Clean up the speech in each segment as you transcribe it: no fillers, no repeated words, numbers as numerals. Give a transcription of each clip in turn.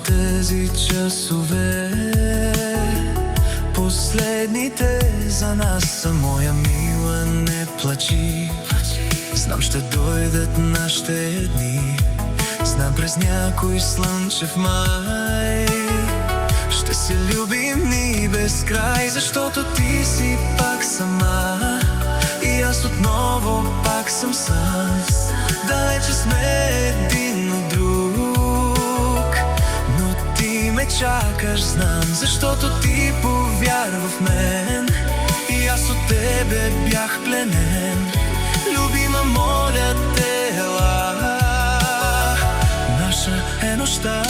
тези часове. Последните за нас са, моя мила, не плачи. Знам, ще дойдат нашите дни. Знам, през някой слънчев май ще се любим ни без край, защото ти си пак сама и аз отново пак съм сам. Далече сме един от друг, но ти ме чакаш, знам, защото ти повярва в мен и аз от тебе бях пленен. Любима, моля те, ела, наша е нощта.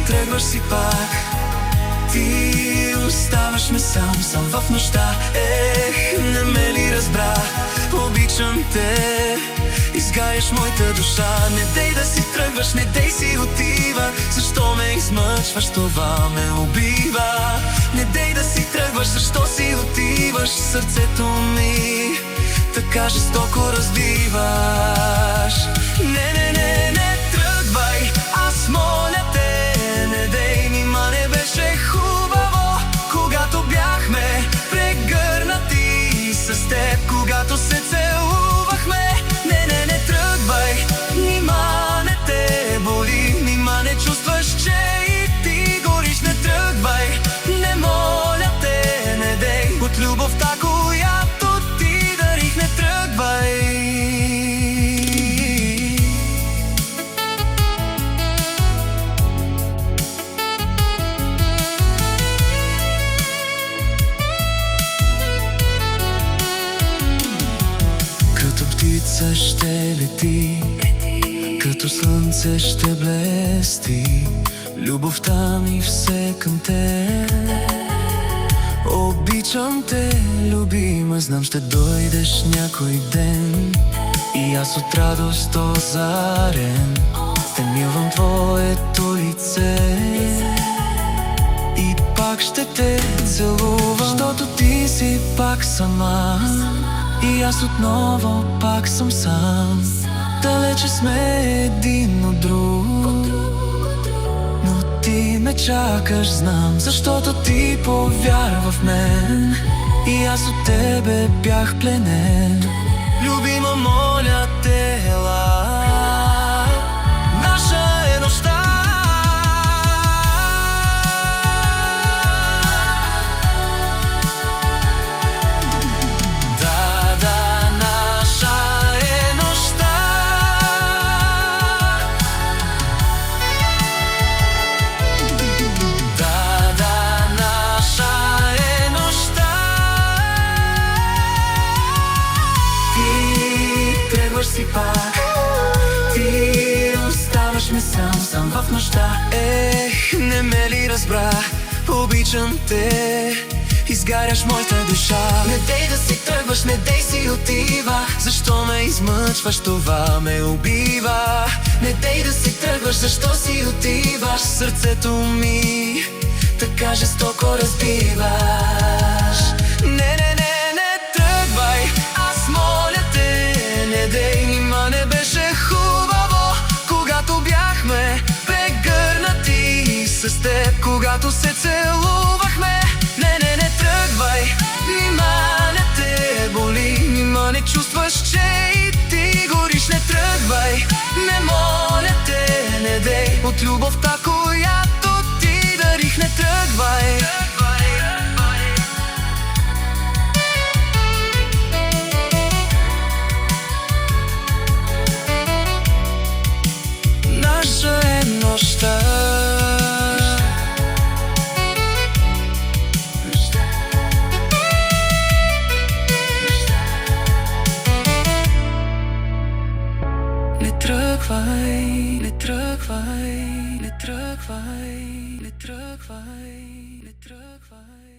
Тръгваш си пак, ти оставаш ме сам в нощта. Ех, не ме ли разбра, обичам те, изгаеш моята душа. Не дей да си тръгваш, не дей си отива, защо ме измъчваш, това ме убива. Не дей да си тръгваш, защо си отиваш, сърцето ми така жестоко разбиваш. Не, не, не, не тръгвай, аз моля те, не дей, нима не беше хубаво, когато бяхме прегърнати с теб, когато се целувахме. Не, не, не тръгвай, нима не те боли, нима не чувстваш, че и ти гориш. Не тръгвай, не моля те, не дей, от любовта, която ти дарих. Не тръгвай. Птица ще лети, като слънце ще блести, любовта ми все към те. Обичам те, любима, знам, ще дойдеш някой ден и аз от радост озарен те милвам твоето лице и пак ще те целувам, защото ти си пак сама и аз отново пак съм сам. Далече сме един от друг, но ти ме чакаш, знам, защото ти повярва в мен и аз от тебе бях пленен. Любима, моля те, ела, наша е нощта. Си пак, ти оставаш ме сам в нощта. Ех, не ме ли разбра, обичам те, изгаряш моята душа. Не дей да си тръгваш, не дей си отива, защо ме измъчваш, това ме убива. Не дей да си тръгваш, защо си отиваш, сърцето ми така жестоко разбиваш. Не, не, не, не тръгвай, аз моля те, не дей, нима не беше хубаво, когато бяхме прегърнати с теб, когато се целувахме. Не, не, не тръгвай, нима не те боли, нима не чувстваш, че и ти гориш. Не тръгвай, не моля те, не дей, от любовта, която ти дарих. Не тръгвай. Наша е нощта. Не тръгвай, не тръгвай, не тръгвай, не тръгвай, не тръгвай.